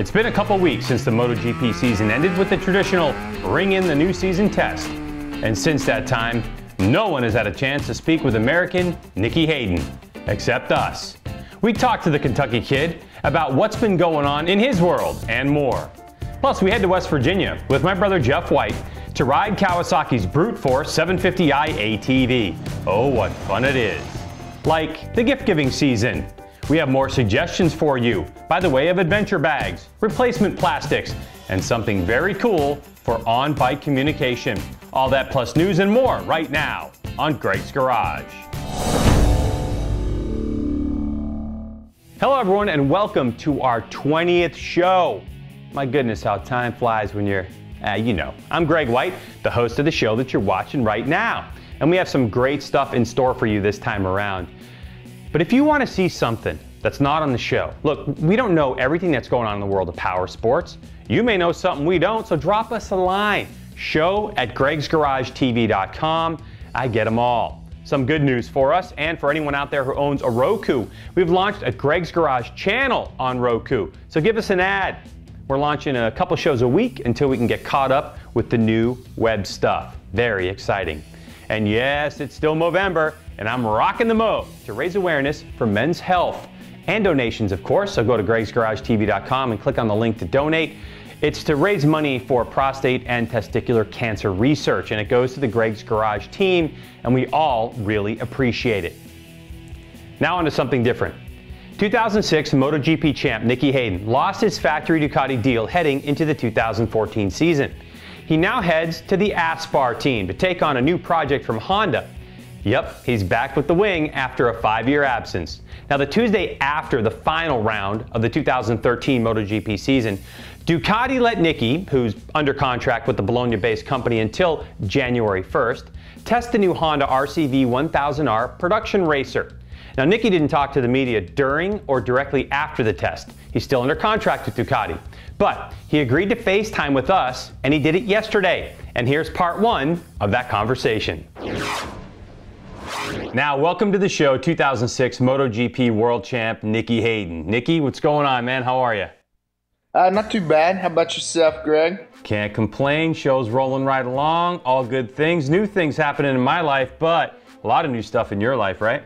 It's been a couple weeks since the MotoGP season ended with the traditional ring in the new season test. And since that time, no one has had a chance to speak with American Nicky Hayden, except us. We talked to the Kentucky kid about what's been going on in his world and more. Plus, we head to West Virginia with my brother Jeff White to ride Kawasaki's Brute Force 750i ATV. Oh, what fun it is. Like the gift-giving season. We have more suggestions for you by the way of adventure bags, replacement plastics, and something very cool for on-bike communication. All that plus news and more right now on Greg's Garage. Hello everyone and welcome to our 20th show. My goodness, how time flies when you're, you know. I'm Greg White, the host of the show that you're watching right now. And we have some great stuff in store for you this time around. But if you want to see something that's not on the show, look, we don't know everything that's going on in the world of power sports. You may know something we don't, so drop us a line. show@gregsgaragetv.com. I get them all. Some good news for us and for anyone out there who owns a Roku. We've launched a Greg's Garage channel on Roku, so give us an ad. We're launching a couple shows a week until we can get caught up with the new web stuff. Very exciting. And yes, it's still Movember, and I'm rocking the Mo to raise awareness for men's health and donations, of course. So go to gregsgaragetv.com and click on the link to donate. It's to raise money for prostate and testicular cancer research, and it goes to the Greg's Garage team, and we all really appreciate it. Now on to something different. 2006 MotoGP champ Nicky Hayden lost his factory Ducati deal heading into the 2014 season. He now heads to the Aspar Team to take on a new project from Honda. Yep, he's back with the wing after a 5-year absence. Now, the Tuesday after the final round of the 2013 MotoGP season, Ducati let Nicky, who's under contract with the Bologna-based company until January 1st, test the new Honda RCV1000R production racer. Now, Nicky didn't talk to the media during or directly after the test. He's still under contract with Ducati. But he agreed to FaceTime with us, and he did it yesterday. And here's part one of that conversation. Now, welcome to the show, 2006 MotoGP World Champ Nicky Hayden. Nicky, what's going on, man? How are you? Not too bad. How about yourself, Greg? Can't complain. Show's rolling right along. All good things. New things happening in my life, but a lot of new stuff in your life, right?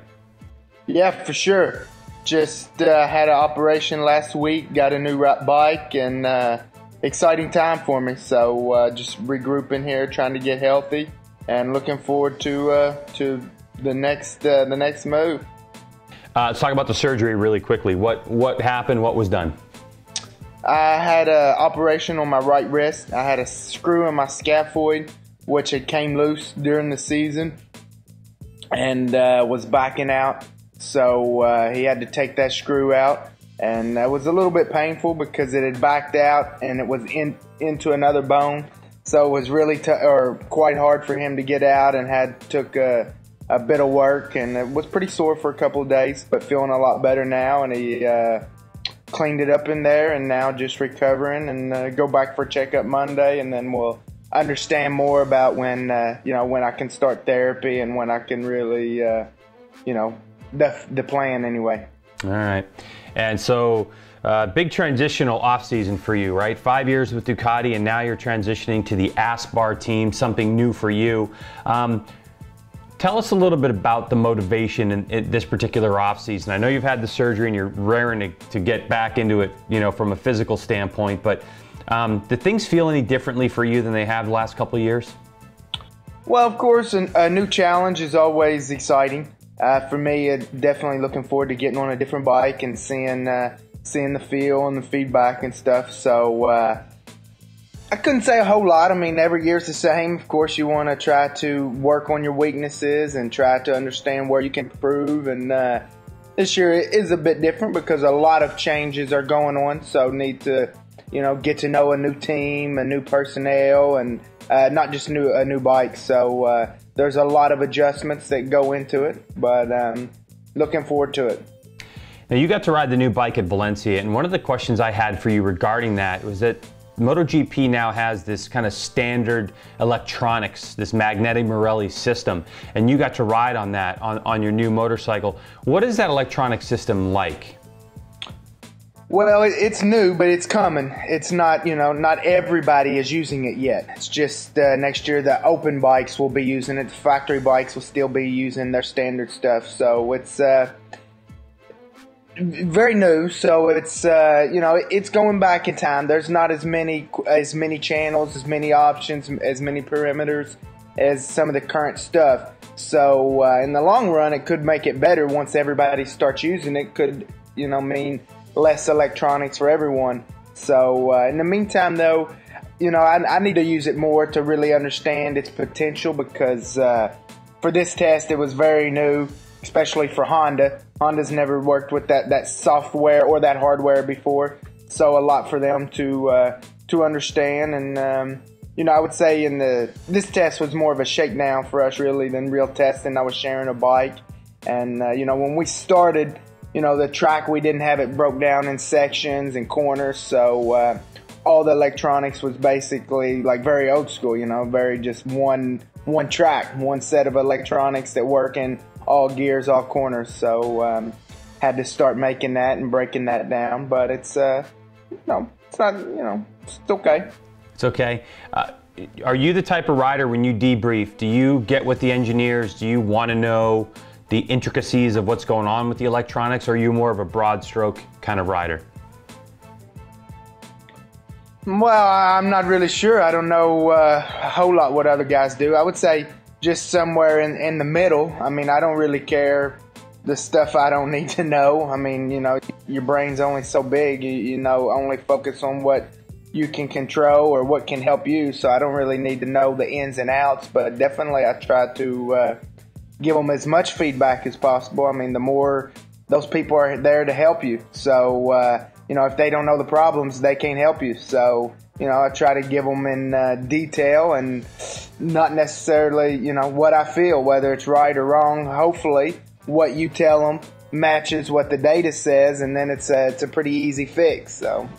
Yeah, for sure. Just had an operation last week, got a new bike, and exciting time for me. So just regrouping here, trying to get healthy, and looking forward to the next move. Let's talk about the surgery really quickly. What happened? What was done? I had an operation on my right wrist. I had a screw in my scaphoid, which had came loose during the season, and was backing out. So he had to take that screw out, and that was a little bit painful because it had backed out and it was into another bone. So it was really quite hard for him to get out, and took a bit of work, and it was pretty sore for a couple of days, but feeling a lot better now. And he cleaned it up in there, and now just recovering, and go back for a checkup Monday, and then we'll understand more about when when I can start therapy and when I can really the plan anyway. All right. And so big transitional off season for you, right? 5 years with Ducati, and now you're transitioning to the Aspar team, something new for you. Tell us a little bit about the motivation in this particular off season. I know you've had the surgery and you're raring to get back into it, from a physical standpoint, but do things feel any differently for you than they have the last couple of years? Well, of course, a new challenge is always exciting. For me, definitely looking forward to getting on a different bike and seeing the feel and the feedback and stuff. So I couldn't say a whole lot. I mean, every year's the same. Of course, you want to try to work on your weaknesses and try to understand where you can improve. And this year is a bit different because a lot of changes are going on. So need to, get to know a new team, a new personnel, and not just a new bike. So there's a lot of adjustments that go into it, but looking forward to it. Now, you got to ride the new bike at Valencia, and one of the questions I had for you regarding that was that MotoGP now has this kind of standard electronics, this magnetic Morelli system, and you got to ride on that on your new motorcycle. What is that electronic system like? Well, it's new, but it's coming. It's not, you know, not everybody is using it yet. It's just next year the open bikes will be using it. The factory bikes will still be using their standard stuff. So it's very new. So it's you know, it's going back in time. There's not as many channels, as many options, as many perimeters as some of the current stuff. So in the long run, it could make it better once everybody starts using it. Could, you know, mean less electronics for everyone. So in the meantime, though, you know, I need to use it more to really understand its potential, because for this test it was very new, especially for Honda. Honda's never worked with that software or that hardware before, so a lot for them to understand. And you know, I would say this test was more of a shakedown for us really than real testing. I was sharing a bike, and you know, when we started, you know, the track, we didn't have it broke down in sections and corners, so all the electronics was basically like very old school, you know, very just one track, one set of electronics that work in all gears, all corners. So had to start making that and breaking that down, but it's no, it's not, you know, it's okay. It's okay. Are you the type of rider, when you debrief, do you get with the engineers? Do you want to know the intricacies of what's going on with the electronics, or are you more of a broad stroke kind of rider? Well, I'm not really sure. I don't know a whole lot what other guys do. I would say just somewhere in the middle. I mean, I don't really care the stuff I don't need to know. I mean, you know, your brain's only so big. You know, only focus on what you can control or what can help you. So I don't really need to know the ins and outs, but definitely I try to give them as much feedback as possible. I mean, the more those people are there to help you. So, you know, if they don't know the problems, they can't help you. So, you know, I try to give them in detail and not necessarily, you know, what I feel, whether it's right or wrong. Hopefully, what you tell them matches what the data says, and then it's a pretty easy fix. So.